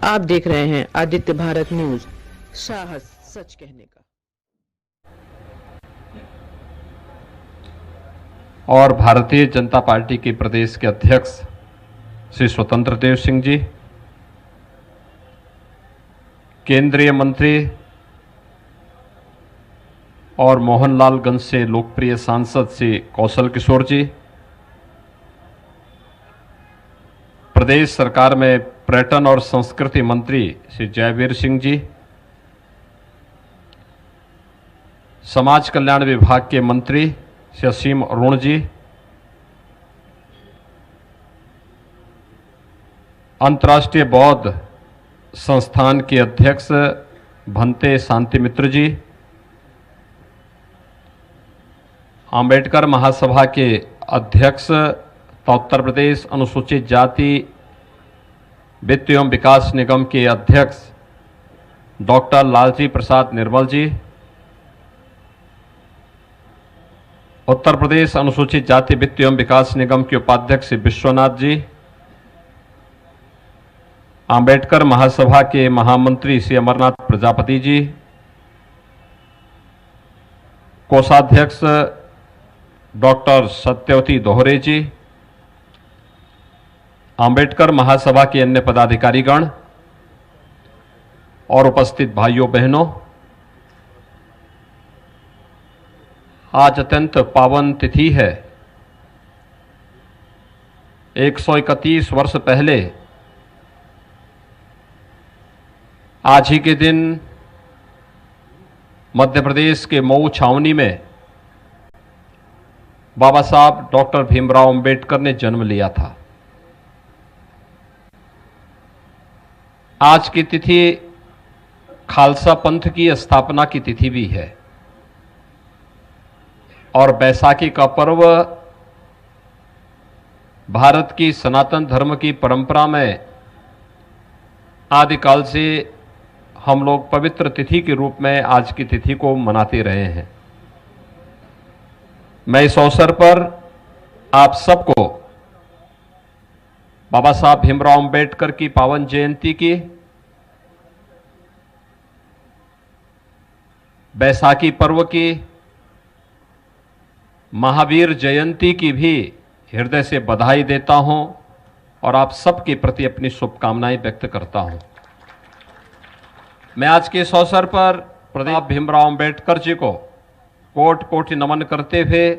आप देख रहे हैं आदित्य भारत न्यूज, साहस सच कहने का। और भारतीय जनता पार्टी के प्रदेश के अध्यक्ष श्री स्वतंत्र देव सिंह जी, केंद्रीय मंत्री और मोहनलालगंज से लोकप्रिय सांसद श्री कौशल किशोर जी, प्रदेश सरकार में पर्यटन और संस्कृति मंत्री श्री जयवीर सिंह जी, समाज कल्याण विभाग के मंत्री श्री असीम अरुण जी, अंतर्राष्ट्रीय बौद्ध संस्थान के अध्यक्ष भंते शांति मित्र जी, अंबेडकर महासभा के अध्यक्ष उत्तर प्रदेश अनुसूचित जाति वित्त एवं विकास निगम के अध्यक्ष डॉक्टर लालजी प्रसाद निर्मल जी, उत्तर प्रदेश अनुसूचित जाति वित्त एवं विकास निगम के उपाध्यक्ष विश्वनाथ जी, अंबेडकर महासभा के महामंत्री श्री अमरनाथ प्रजापति जी, कोषाध्यक्ष डॉक्टर सत्यवती दोहरे जी, अंबेडकर महासभा के अन्य पदाधिकारीगण और उपस्थित भाइयों बहनों, आज अत्यंत पावन तिथि है। 131 वर्ष पहले आज ही के दिन मध्य प्रदेश के मऊ छावनी में बाबा साहब डॉक्टर भीमराव अंबेडकर ने जन्म लिया था। आज की तिथि खालसा पंथ की स्थापना की तिथि भी है और बैसाखी का पर्व भारत की सनातन धर्म की परंपरा में आदिकाल से हम लोग पवित्र तिथि के रूप में आज की तिथि को मनाते रहे हैं। मैं इस अवसर पर आप सबको बाबा साहब भीमराव अंबेडकर की पावन जयंती की, बैसाखी पर्व की, महावीर जयंती की भी हृदय से बधाई देता हूं और आप सबके प्रति अपनी शुभकामनाएं व्यक्त करता हूं। मैं आज के इस अवसर पर प्रदेश भीमराव अंबेडकर जी को कोटि कोटि नमन करते हुए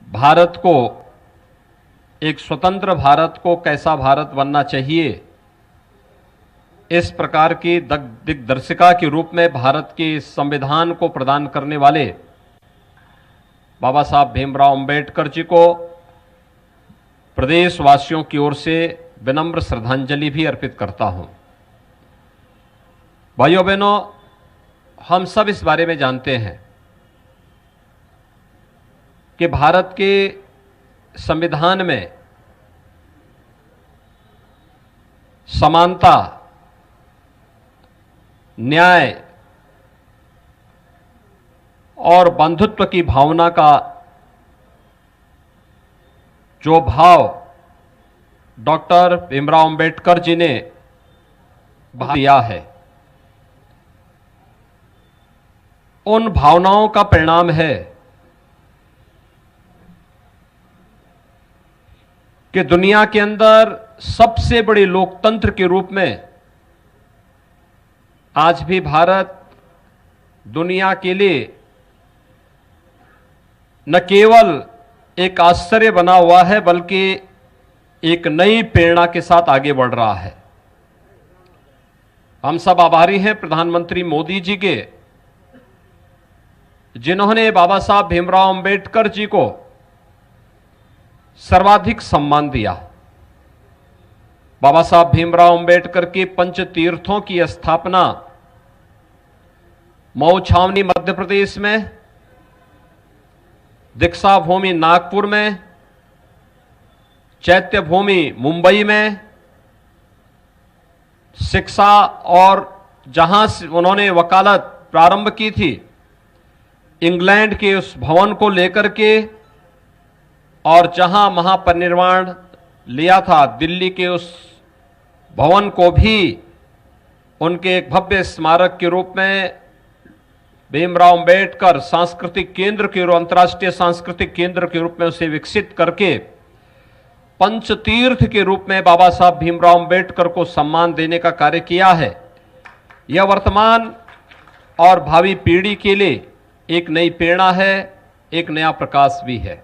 भारत को, एक स्वतंत्र भारत को कैसा भारत बनना चाहिए, इस प्रकार की दिग्दर्शिका के रूप में भारत के संविधान को प्रदान करने वाले बाबा साहब भीमराव अंबेडकर जी को प्रदेशवासियों की ओर से विनम्र श्रद्धांजलि भी अर्पित करता हूं। भाइयों बहनों, हम सब इस बारे में जानते हैं कि भारत के संविधान में समानता, न्याय और बंधुत्व की भावना का जो भाव डॉक्टर भीमराव अंबेडकर जी ने दिया है, उन भावनाओं का परिणाम है कि दुनिया के अंदर सबसे बड़े लोकतंत्र के रूप में आज भी भारत दुनिया के लिए न केवल एक आश्चर्य बना हुआ है बल्कि एक नई प्रेरणा के साथ आगे बढ़ रहा है। हम सब आभारी हैं प्रधानमंत्री मोदी जी के, जिन्होंने बाबा साहब भीमराव अंबेडकर जी को सर्वाधिक सम्मान दिया। बाबा साहब भीमराव अंबेडकर की पंच तीर्थों की स्थापना मऊ छावनी मध्य प्रदेश में, दीक्षा भूमि नागपुर में, चैत्य भूमि मुंबई में, शिक्षा और जहां उन्होंने वकालत प्रारंभ की थी इंग्लैंड के उस भवन को लेकर के, और जहां महापरिनिर्वाण लिया था दिल्ली के उस भवन को भी उनके एक भव्य स्मारक के रूप में भीमराव अंबेडकर सांस्कृतिक केंद्र के रूप, अंतर्राष्ट्रीय सांस्कृतिक केंद्र के रूप में उसे विकसित करके पंचतीर्थ के रूप में बाबा साहब भीमराव अंबेडकर को सम्मान देने का कार्य किया है। यह वर्तमान और भावी पीढ़ी के लिए एक नई प्रेरणा है, एक नया प्रकाश भी है।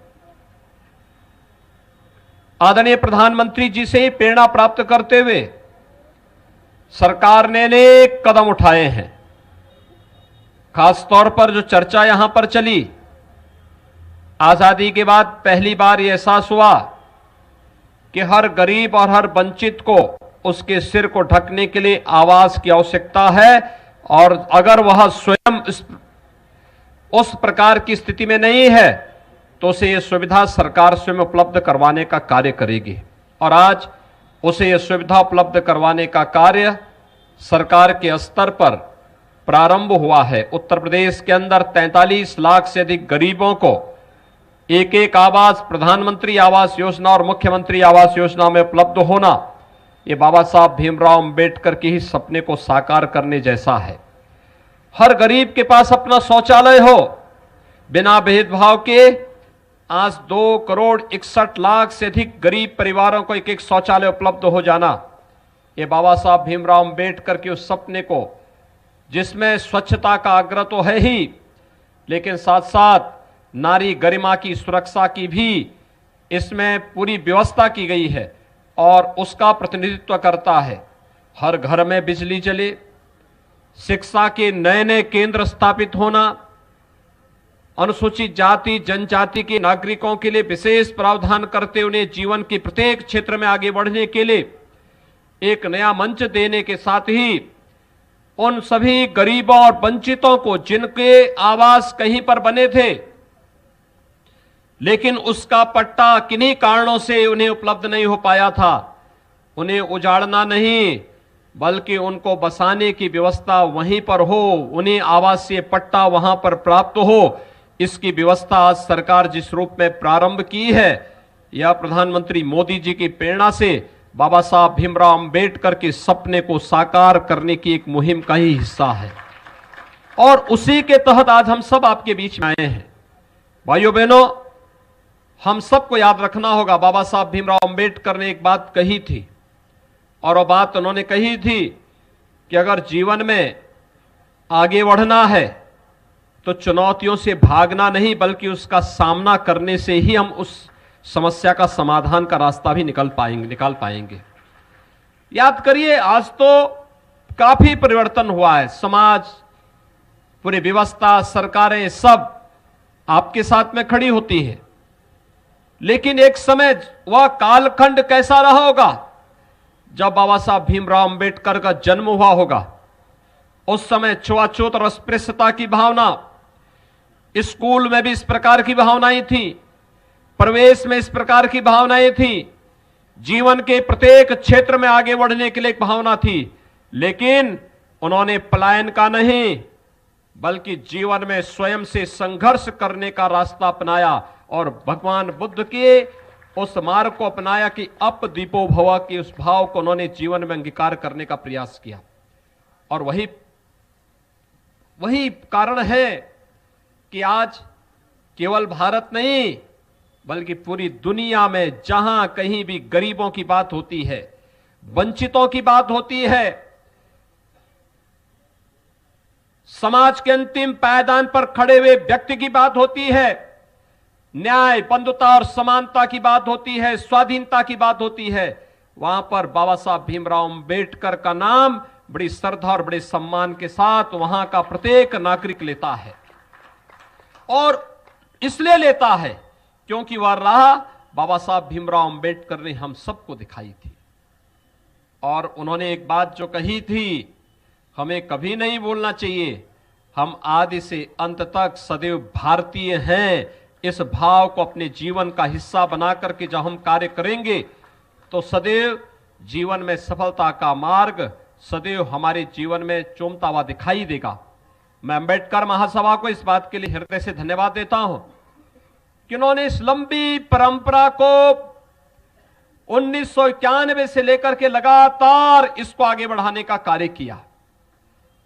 आदरणीय प्रधानमंत्री जी से प्रेरणा प्राप्त करते हुए सरकार ने अनेक कदम उठाए हैं। खासतौर पर जो चर्चा यहां पर चली, आजादी के बाद पहली बार यह एहसास हुआ कि हर गरीब और हर वंचित को उसके सिर को ढकने के लिए आवास की आवश्यकता है, और अगर वह स्वयं उस प्रकार की स्थिति में नहीं है तो उसे यह सुविधा सरकार स्वयं उपलब्ध करवाने का कार्य करेगी। और आज उसे यह सुविधा उपलब्ध करवाने का कार्य सरकार के स्तर पर प्रारंभ हुआ है। उत्तर प्रदेश के अंदर 43 लाख से अधिक गरीबों को एक एक आवास, प्रधानमंत्री आवास योजना और मुख्यमंत्री आवास योजना में उपलब्ध होना, यह बाबा साहब भीमराव अंबेडकर के ही सपने को साकार करने जैसा है। हर गरीब के पास अपना शौचालय हो, बिना भेदभाव के आज 2,61,00,000 से अधिक गरीब परिवारों को एक एक शौचालय उपलब्ध हो जाना, यह बाबा साहब भीमराव अंबेडकर के उस सपने को, जिसमें स्वच्छता का आग्रह तो है ही, लेकिन साथ साथ नारी गरिमा की सुरक्षा की भी इसमें पूरी व्यवस्था की गई है और उसका प्रतिनिधित्व करता है। हर घर में बिजली चले, शिक्षा के नए नए केंद्र स्थापित होना, अनुसूचित जाति जनजाति के नागरिकों के लिए विशेष प्रावधान करते उन्हें जीवन के प्रत्येक क्षेत्र में आगे बढ़ने के लिए एक नया मंच देने के साथ ही उन सभी गरीबों और वंचितों को जिनके आवास कहीं पर बने थे लेकिन उसका पट्टा किन्हीं कारणों से उन्हें उपलब्ध नहीं हो पाया था, उन्हें उजाड़ना नहीं बल्कि उनको बसाने की व्यवस्था वहीं पर हो, उन्हें आवासीय पट्टा वहां पर प्राप्त हो, इसकी व्यवस्था आज सरकार जिस रूप में प्रारंभ की है, यह प्रधानमंत्री मोदी जी की प्रेरणा से बाबा साहब भीमराव अंबेडकर के सपने को साकार करने की एक मुहिम का ही हिस्सा है। और उसी के तहत आज हम सब आपके बीच में आए हैं। भाइयों बहनों, हम सबको याद रखना होगा, बाबा साहब भीमराव अंबेडकर ने एक बात कही थी, और वह बात उन्होंने कही थी कि अगर जीवन में आगे बढ़ना है तो चुनौतियों से भागना नहीं बल्कि उसका सामना करने से ही हम उस समस्या का समाधान का रास्ता भी निकाल पाएंगे। याद करिए, आज तो काफी परिवर्तन हुआ है, समाज, पूरी व्यवस्था, सरकारें सब आपके साथ में खड़ी होती है, लेकिन एक समय वह कालखंड कैसा रहा होगा जब बाबा साहब भीमराव अंबेडकर का जन्म हुआ होगा। उस समय छुआछूत और अस्पृश्यता की भावना, स्कूल में भी इस प्रकार की भावनाएं थी, प्रवेश में इस प्रकार की भावनाएं थी, जीवन के प्रत्येक क्षेत्र में आगे बढ़ने के लिए एक भावना थी, लेकिन उन्होंने पलायन का नहीं बल्कि जीवन में स्वयं से संघर्ष करने का रास्ता अपनाया और भगवान बुद्ध के उस मार्ग को अपनाया कि अप दीपो भव के उस भाव को उन्होंने जीवन में अंगीकार करने का प्रयास किया। और वही कारण है कि आज केवल भारत नहीं बल्कि पूरी दुनिया में जहां कहीं भी गरीबों की बात होती है, वंचितों की बात होती है, समाज के अंतिम पायदान पर खड़े हुए व्यक्ति की बात होती है, न्याय, बंधुता और समानता की बात होती है, स्वाधीनता की बात होती है, वहां पर बाबा साहब भीमराव अंबेडकर का नाम बड़ी श्रद्धा और बड़े सम्मान के साथ वहां का प्रत्येक नागरिक लेता है। और इसलिए लेता है क्योंकि वह राह बाबा साहब भीमराव अंबेडकर ने हम सबको दिखाई थी। और उन्होंने एक बात जो कही थी, हमें कभी नहीं भूलना चाहिए, हम आदि से अंत तक सदैव भारतीय हैं। इस भाव को अपने जीवन का हिस्सा बना करके जब हम कार्य करेंगे तो सदैव जीवन में सफलता का मार्ग सदैव हमारे जीवन में चूमता हुआ दिखाई देगा। मैं अंबेडकर महासभा को इस बात के लिए हृदय से धन्यवाद देता हूं कि उन्होंने इस लंबी परंपरा को 1991 से लेकर के लगातार इसको आगे बढ़ाने का कार्य किया।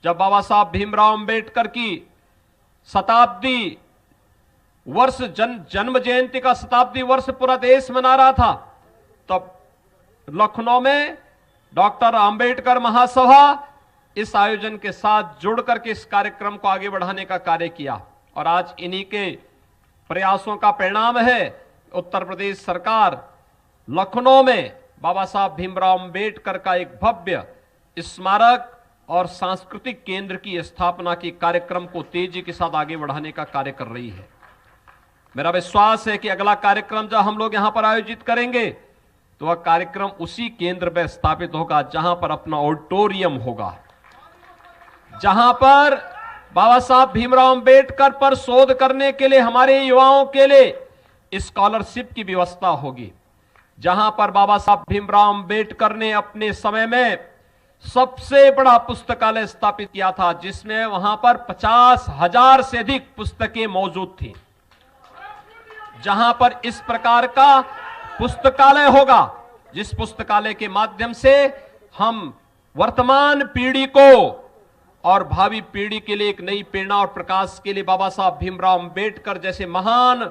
जब बाबा साहब भीमराव अंबेडकर की शताब्दी वर्ष जन्म जयंती का शताब्दी वर्ष पूरा देश मना रहा था, तब लखनऊ में डॉक्टर अंबेडकर महासभा इस आयोजन के साथ जुड़ करके इस कार्यक्रम को आगे बढ़ाने का कार्य किया। और आज इन्हीं के प्रयासों का परिणाम है उत्तर प्रदेश सरकार लखनऊ में बाबा साहब भीमराव अंबेडकर का एक भव्य स्मारक और सांस्कृतिक केंद्र की स्थापना के कार्यक्रम को तेजी के साथ आगे बढ़ाने का कार्य कर रही है। मेरा विश्वास है कि अगला कार्यक्रम जब हम लोग यहां पर आयोजित करेंगे तो वह कार्यक्रम उसी केंद्र में स्थापित होगा जहां पर अपना ऑडिटोरियम होगा, जहां पर बाबा साहब भीमराव अंबेडकर पर शोध करने के लिए हमारे युवाओं के लिए स्कॉलरशिप की व्यवस्था होगी, जहां पर बाबा साहब भीमराव अंबेडकर ने अपने समय में सबसे बड़ा पुस्तकालय स्थापित किया था, जिसमें वहां पर 50,000 से अधिक पुस्तकें मौजूद थी। जहां पर इस प्रकार का पुस्तकालय होगा, जिस पुस्तकालय के माध्यम से हम वर्तमान पीढ़ी को और भावी पीढ़ी के लिए एक नई प्रेरणा और प्रकाश के लिए बाबा साहब भीमराव अंबेडकर जैसे महान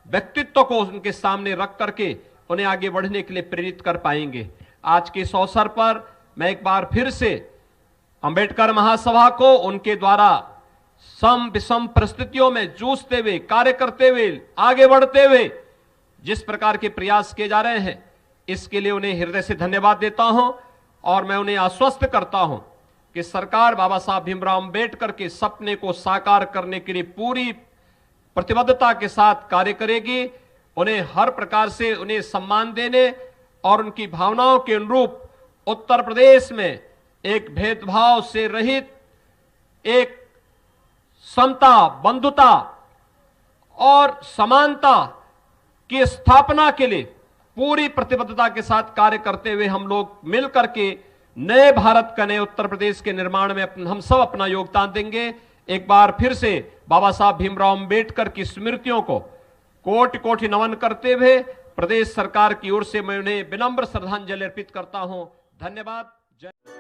व्यक्तित्व को उनके सामने रख करके उन्हें आगे बढ़ने के लिए प्रेरित कर पाएंगे। आज के इस अवसर पर मैं एक बार फिर से अंबेडकर महासभा को उनके द्वारा सम विषम परिस्थितियों में जूझते हुए, कार्य करते हुए, आगे बढ़ते हुए जिस प्रकार के प्रयास किए जा रहे हैं, इसके लिए उन्हें हृदय से धन्यवाद देता हूं। और मैं उन्हें आश्वस्त करता हूं कि सरकार बाबा साहब भीमराव अंबेडकर के सपने को साकार करने के लिए पूरी प्रतिबद्धता के साथ कार्य करेगी। उन्हें हर प्रकार से उन्हें सम्मान देने और उनकी भावनाओं के अनुरूप उत्तर प्रदेश में एक भेदभाव से रहित, एक समता, बंधुता और समानता की स्थापना के लिए पूरी प्रतिबद्धता के साथ कार्य करते हुए हम लोग मिलकर के नए भारत का, नए उत्तर प्रदेश के निर्माण में हम सब अपना योगदान देंगे। एक बार फिर से बाबा साहब भीमराव अंबेडकर की स्मृतियों को कोटि कोटि नमन करते हुए प्रदेश सरकार की ओर से मैं उन्हें विनम्र श्रद्धांजलि अर्पित करता हूं। धन्यवाद। जय